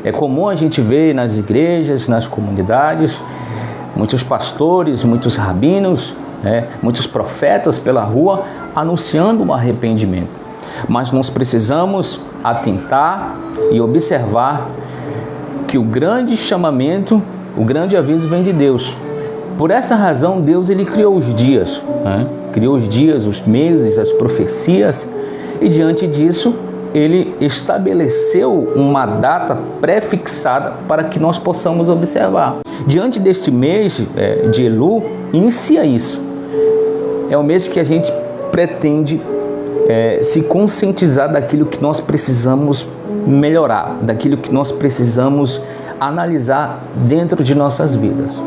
É comum a gente ver nas igrejas, nas comunidades, muitos pastores, muitos rabinos, muitos profetas pela rua anunciando um arrependimento. Mas nós precisamos atentar e observar que o grande chamamento, o grande aviso vem de Deus. Por essa razão, Deus ele criou os dias, criou os dias, os meses, as profecias, e diante disso, ele estabeleceu uma data pré-fixada para que nós possamos observar. Diante deste mês de Elu, inicia isso. É o mês que a gente pretende se conscientizar daquilo que nós precisamos melhorar, daquilo que nós precisamos analisar dentro de nossas vidas.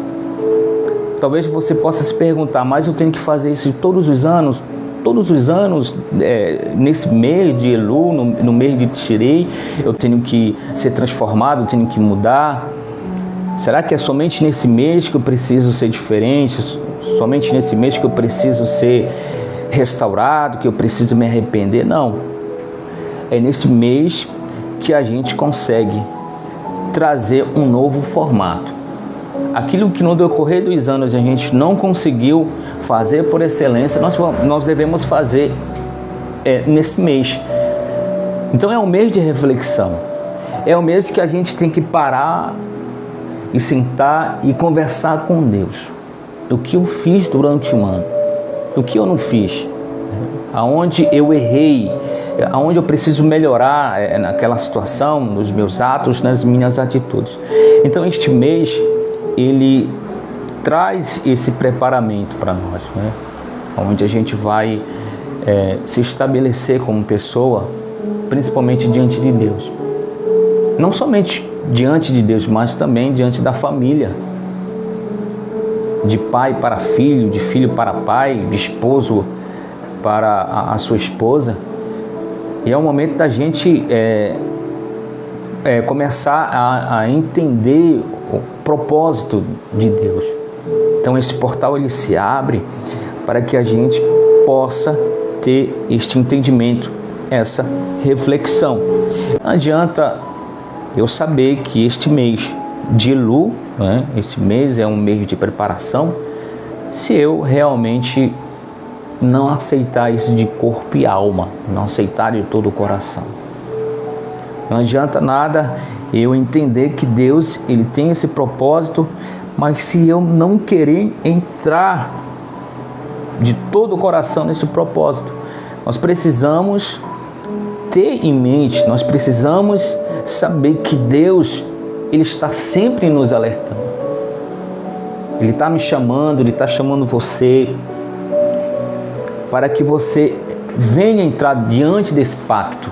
Talvez você possa se perguntar, mas eu tenho que fazer isso todos os anos? Todos os anos, nesse mês de Elu, no mês de Tishrei, eu tenho que ser transformado, eu tenho que mudar? Será que é somente nesse mês que eu preciso ser diferente? Somente nesse mês que eu preciso ser restaurado, que eu preciso me arrepender? Não. É neste mês que a gente consegue trazer um novo formato. Aquilo que no decorrer dos anos a gente não conseguiu fazer por excelência, nós devemos fazer neste mês. Então é um mês de reflexão. É um mês que a gente tem que parar e sentar e conversar com Deus. O que eu fiz durante um ano? O que eu não fiz? Aonde eu errei? Aonde eu preciso melhorar naquela situação, nos meus atos, nas minhas atitudes? Então este mês ele traz esse preparamento para nós, onde a gente vai se estabelecer como pessoa, principalmente diante de Deus. Não somente diante de Deus, mas também diante da família. De pai para filho, de filho para pai, de esposo para a sua esposa. E é o momento da gente começar a entender o propósito de Deus. Então esse portal ele se abre para que a gente possa ter este entendimento, essa reflexão. Não adianta eu saber que este mês de Elu, esse mês é um mês de preparação, se eu realmente não aceitar isso de corpo e alma, não aceitar de todo o coração. Não adianta nada eu entender que Deus ele tem esse propósito, mas se eu não querer entrar de todo o coração nesse propósito, nós precisamos ter em mente, nós precisamos saber que Deus ele está sempre nos alertando. Ele está me chamando, ele está chamando você para que você venha entrar diante desse pacto,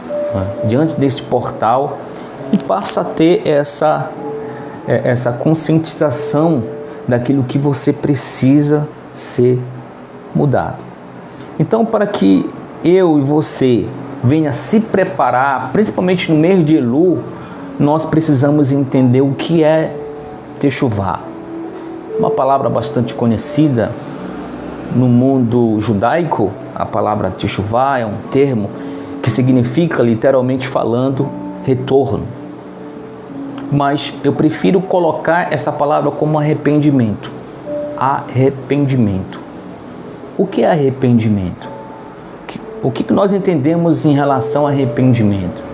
diante desse portal, e passa a ter essa conscientização daquilo que você precisa ser mudado. Então, para que eu e você venha se preparar, principalmente no mês de Elu, nós precisamos entender o que é Techuvá. Uma palavra bastante conhecida no mundo judaico. A palavra Techuvá é um termo que significa, literalmente falando, retorno. Mas eu prefiro colocar essa palavra como arrependimento. Arrependimento. O que é arrependimento? O que nós entendemos em relação a arrependimento?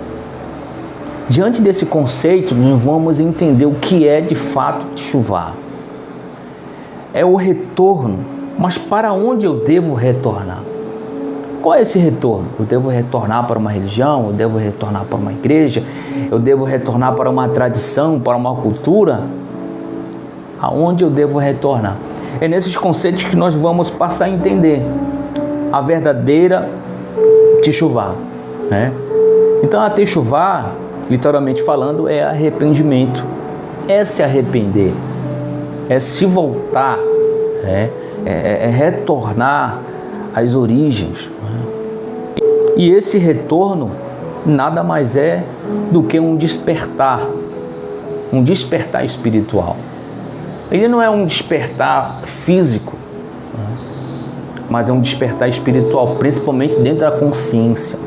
Diante desse conceito, nós vamos entender o que é de fato Techuvá. É o retorno, mas para onde eu devo retornar? Qual é esse retorno? Eu devo retornar para uma religião? Eu devo retornar para uma igreja? Eu devo retornar para uma tradição, para uma cultura? Aonde eu devo retornar? É nesses conceitos que nós vamos passar a entender a verdadeira Techuvá, Então a Techuvá, literalmente falando, é arrependimento, é se arrepender, é se voltar, é retornar às origens. E esse retorno nada mais é do que um despertar espiritual. Ele não é um despertar físico, mas é um despertar espiritual, principalmente dentro da consciência.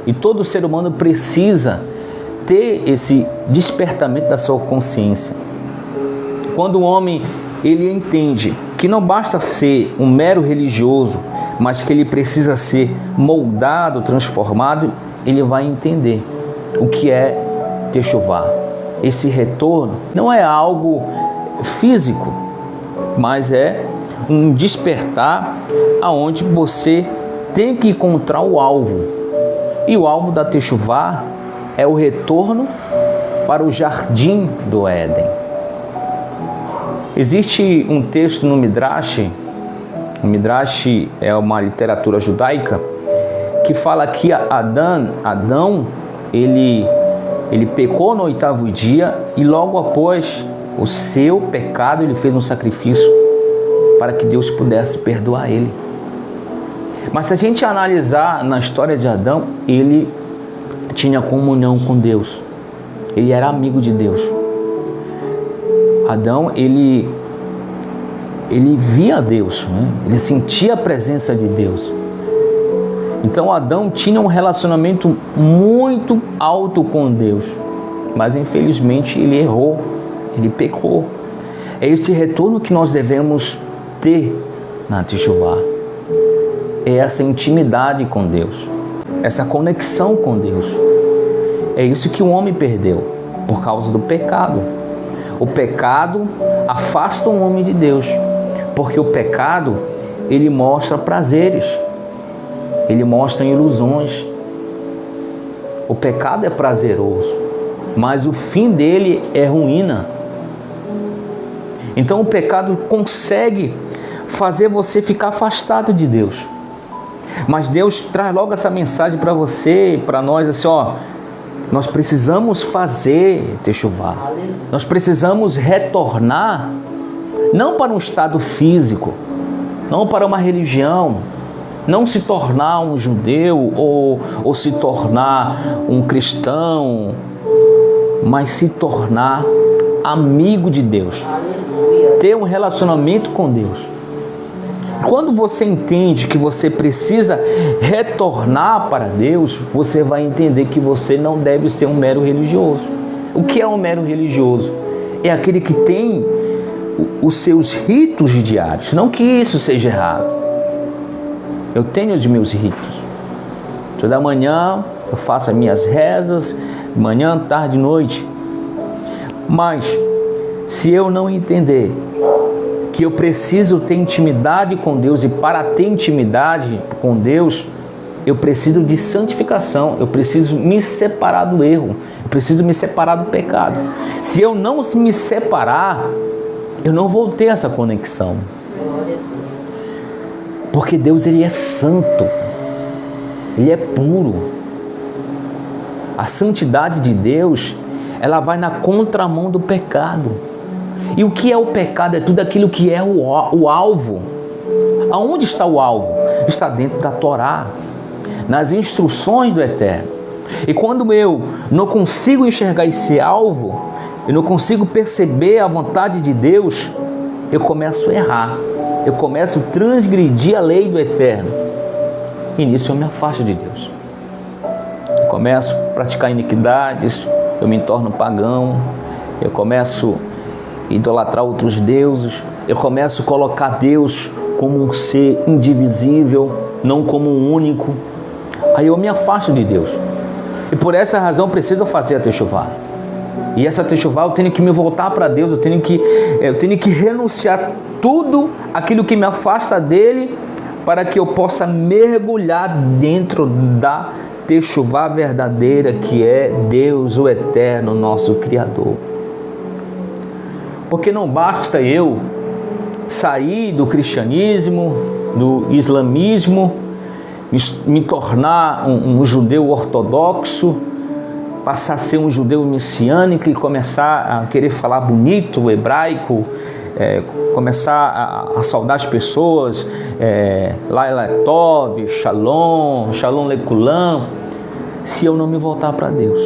E todo ser humano precisa ter esse despertamento da sua consciência. Quando o homem ele entende que não basta ser um mero religioso, mas que ele precisa ser moldado, transformado, ele vai entender o que é Techuvá. Esse retorno não é algo físico, mas é um despertar aonde você tem que encontrar o alvo. E o alvo da Techuvá é o retorno para o jardim do Éden. Existe um texto no Midrash, o Midrash é uma literatura judaica, que fala que Adão, ele pecou no 8º dia e logo após o seu pecado ele fez um sacrifício para que Deus pudesse perdoar ele. Mas se a gente analisar na história de Adão, ele tinha comunhão com Deus, ele era amigo de Deus. Adão, ele via Deus, né? Ele sentia a presença de Deus. Então Adão tinha um relacionamento muito alto com Deus, mas infelizmente ele errou, ele pecou. É este retorno que nós devemos ter na Techuvá. É essa intimidade com Deus, essa conexão com Deus. É isso que o homem perdeu por causa do pecado. O pecado afasta o homem de Deus, porque o pecado ele mostra prazeres, ele mostra ilusões. O pecado é prazeroso, mas o fim dele é ruína. Então o pecado consegue fazer você ficar afastado de Deus. Mas Deus traz logo essa mensagem para você, para nós, assim, ó, nós precisamos fazer Techuvá. Nós precisamos retornar, não para um estado físico, não para uma religião, não se tornar um judeu ou se tornar um cristão, mas se tornar amigo de Deus, ter um relacionamento com Deus. Quando você entende que você precisa retornar para Deus, você vai entender que você não deve ser um mero religioso. O que é um mero religioso? É aquele que tem os seus ritos diários. Não que isso seja errado. Eu tenho os meus ritos. Toda manhã eu faço as minhas rezas, manhã, tarde e noite. Mas se eu não entender que eu preciso ter intimidade com Deus, e para ter intimidade com Deus, eu preciso de santificação, eu preciso me separar do erro, eu preciso me separar do pecado. Se eu não me separar, eu não vou ter essa conexão. Porque Deus, ele é santo, ele é puro. A santidade de Deus, ela vai na contramão do pecado. E o que é o pecado? É tudo aquilo que é o alvo. Aonde está o alvo? Está dentro da Torá, nas instruções do Eterno. E quando eu não consigo enxergar esse alvo, eu não consigo perceber a vontade de Deus, eu começo a errar, eu começo a transgredir a lei do Eterno. E nisso eu me afasto de Deus. Eu começo a praticar iniquidades, eu me torno pagão, eu começo a idolatrar outros deuses, eu começo a colocar Deus como um ser indivisível, não como um único. Aí eu me afasto de Deus. E por essa razão eu preciso fazer a Techuvá. E essa Techuvá eu tenho que me voltar para Deus, eu tenho que renunciar tudo aquilo que me afasta dele, para que eu possa mergulhar dentro da Techuvá verdadeira, que é Deus, o Eterno, nosso Criador. Porque não basta eu sair do cristianismo, do islamismo, me tornar um judeu ortodoxo, passar a ser um judeu messiânico e começar a querer falar bonito o hebraico, começar a saudar as pessoas, Laila Tov, Shalom, Shalom Lekulam, se eu não me voltar para Deus.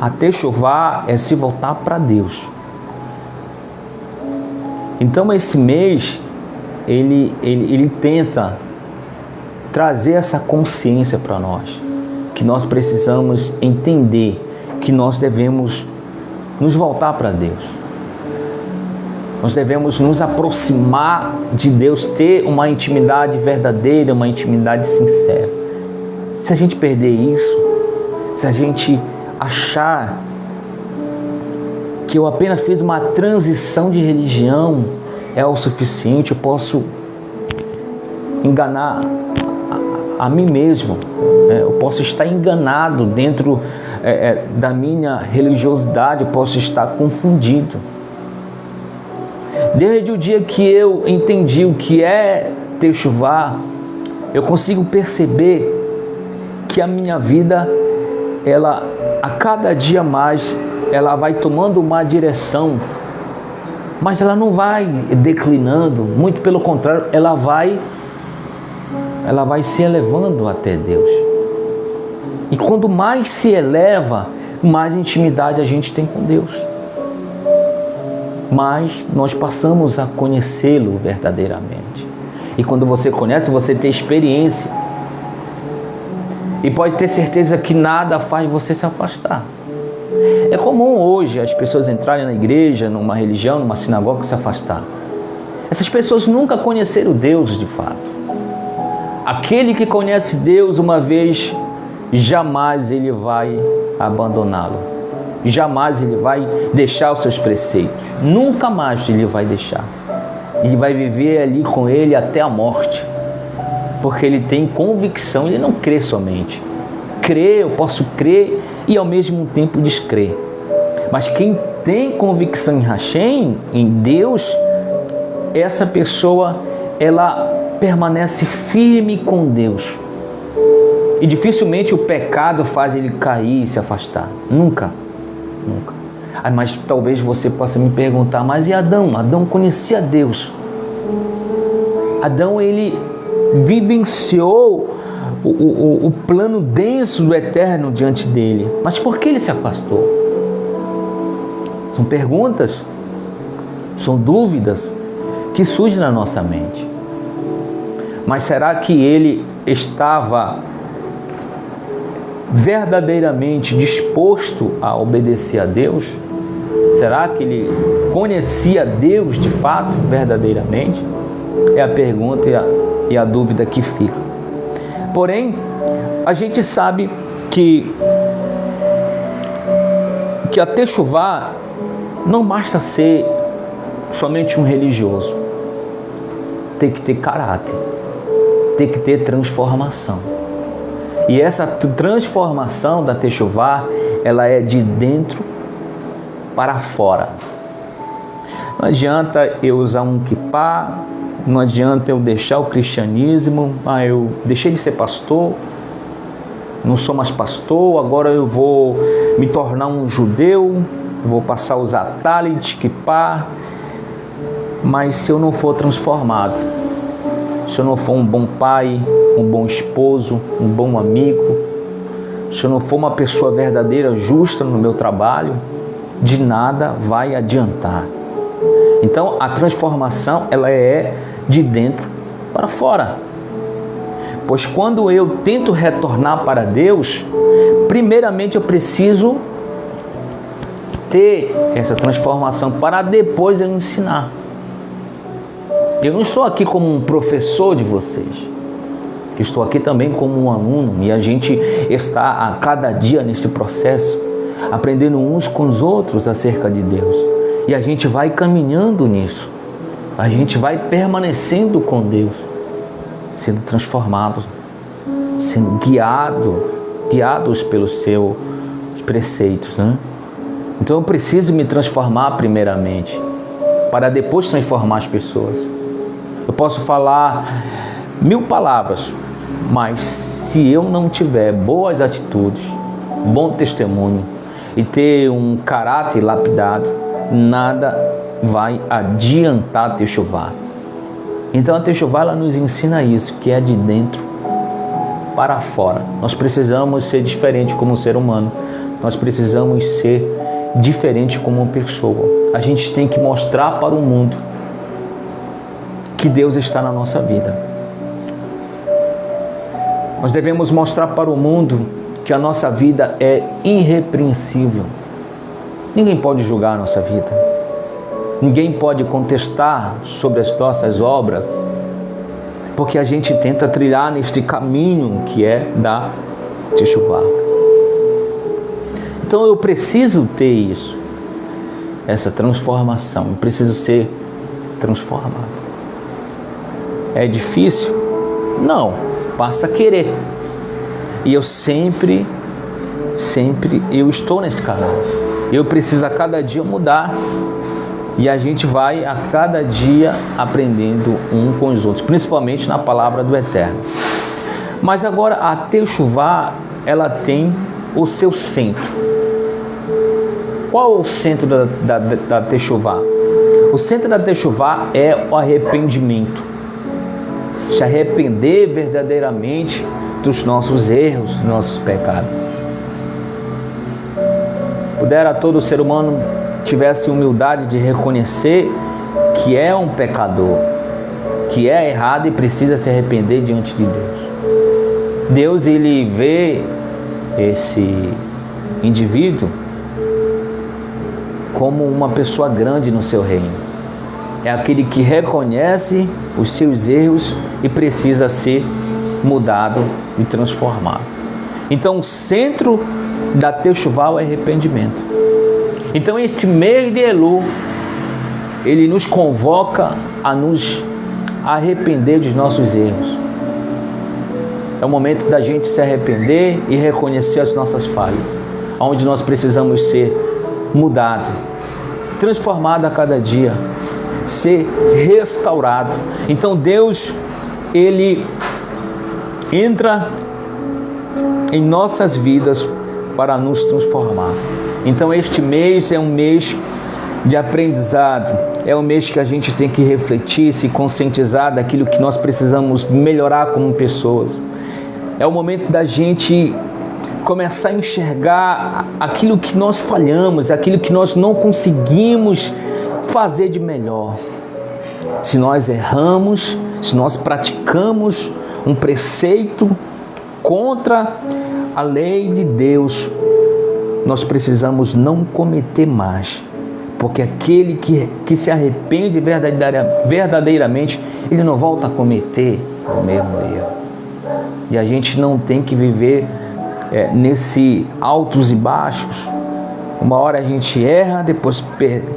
A Techuvá é se voltar para Deus. Então esse mês ele tenta trazer essa consciência para nós, que nós precisamos entender que nós devemos nos voltar para Deus. Nós devemos nos aproximar de Deus, ter uma intimidade verdadeira, uma intimidade sincera. Se a gente perder isso, se a gente achar que eu apenas fiz uma transição de religião, é o suficiente, eu posso enganar a mim mesmo, eu posso estar enganado dentro da minha religiosidade, eu posso estar confundido. Desde o dia que eu entendi o que é Techuvá, eu consigo perceber que a minha vida, ela a cada dia mais, ela vai tomando uma direção, mas ela não vai declinando, muito pelo contrário, ela vai se elevando até Deus. E quando mais se eleva, mais intimidade a gente tem com Deus. Mas nós passamos a conhecê-lo verdadeiramente. E quando você conhece, você tem experiência. E pode ter certeza que nada faz você se afastar. É comum hoje as pessoas entrarem na igreja, numa religião, numa sinagoga e se afastar. Essas pessoas nunca conheceram Deus de fato. Aquele que conhece Deus uma vez, jamais ele vai abandoná-lo. Jamais ele vai deixar os seus preceitos. Nunca mais ele vai deixar. Ele vai viver ali com ele até a morte. Porque ele tem convicção, ele não crê somente. Crer, eu posso crer e ao mesmo tempo descrer. Mas quem tem convicção em Hashem, em Deus, essa pessoa, ela permanece firme com Deus. E dificilmente o pecado faz ele cair e se afastar. Nunca. Nunca. Mas talvez você possa me perguntar, mas e Adão? Adão conhecia Deus. Adão, ele vivenciou o plano denso do eterno diante dele. Mas por que ele se afastou? São perguntas, são dúvidas que surgem na nossa mente. Mas será que ele estava verdadeiramente disposto a obedecer a Deus? Será que ele conhecia Deus de fato, verdadeiramente? É a pergunta e a dúvida que fica. Porém, a gente sabe que a Techuvá não basta ser somente um religioso. Tem que ter caráter, tem que ter transformação. E essa transformação da Techuvá, ela é de dentro para fora. Não adianta eu usar um kippá, não adianta eu deixar o cristianismo, eu deixei de ser pastor, não sou mais pastor, agora eu vou me tornar um judeu, vou passar a usar talit, kippá, mas se eu não for transformado, se eu não for um bom pai, um bom esposo, um bom amigo, se eu não for uma pessoa verdadeira, justa no meu trabalho, de nada vai adiantar. Então a transformação, ela é de dentro para fora. Pois quando eu tento retornar para Deus, primeiramente eu preciso ter essa transformação para depois eu ensinar. Eu não estou aqui como um professor de vocês. Estou aqui também como um aluno e a gente está a cada dia neste processo, aprendendo uns com os outros acerca de Deus. E a gente vai caminhando nisso. A gente vai permanecendo com Deus, sendo transformados, sendo guiados pelos seus preceitos, né? Então eu preciso me transformar primeiramente, para depois transformar as pessoas. Eu posso falar 1000 palavras, mas se eu não tiver boas atitudes, bom testemunho e ter um caráter lapidado, nada vai adiantar a Techuvá. Então a Techuvá, ela nos ensina isso, que é de dentro para fora. Nós precisamos ser diferentes como ser humano. Nós precisamos ser diferentes como uma pessoa. A gente tem que mostrar para o mundo que Deus está na nossa vida. Nós devemos mostrar para o mundo que a nossa vida é irrepreensível. Ninguém pode julgar a nossa vida. Ninguém pode contestar sobre as nossas obras, porque a gente tenta trilhar neste caminho que é da Teshuvah. Então eu preciso ter isso, essa transformação. Eu preciso ser transformado. É difícil? Não, basta querer. E eu sempre eu estou neste canal. Eu preciso a cada dia mudar. E a gente vai a cada dia aprendendo um com os outros, principalmente na palavra do Eterno. Mas agora a Teshuvah, ela tem o seu centro. Qual é o centro da Teshuvah? O centro da Teshuvah é o arrependimento. Se arrepender verdadeiramente dos nossos erros, dos nossos pecados. Pudera todo ser humano tivesse humildade de reconhecer que é um pecador, que é errado e precisa se arrepender diante de Deus. Deus, ele vê esse indivíduo como uma pessoa grande no seu reino. É aquele que reconhece os seus erros e precisa ser mudado e transformado. Então, o centro da Teshuvah é o arrependimento. Então, este mês de Elul, ele nos convoca a nos arrepender dos nossos erros. É o momento da gente se arrepender e reconhecer as nossas falhas, onde nós precisamos ser mudados, transformados a cada dia, ser restaurado. Então Deus, ele entra em nossas vidas para nos transformar. Então este mês é um mês de aprendizado, é um mês que a gente tem que refletir, se conscientizar daquilo que nós precisamos melhorar como pessoas. É o momento da gente começar a enxergar aquilo que nós falhamos, aquilo que nós não conseguimos fazer de melhor. Se nós erramos, se nós praticamos um preceito contra a lei de Deus, nós precisamos não cometer mais, porque aquele que se arrepende verdadeiramente, ele não volta a cometer o mesmo erro. E a gente não tem que viver nesse altos e baixos. Uma hora a gente erra, depois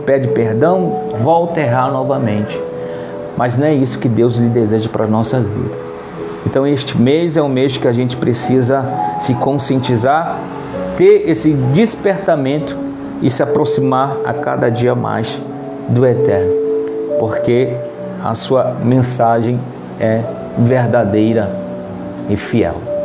pede perdão, volta a errar novamente. Mas não é isso que Deus lhe deseja para a nossa vida. Então este mês é um mês que a gente precisa se conscientizar, ter esse despertamento e se aproximar a cada dia mais do Eterno, porque a sua mensagem é verdadeira e fiel.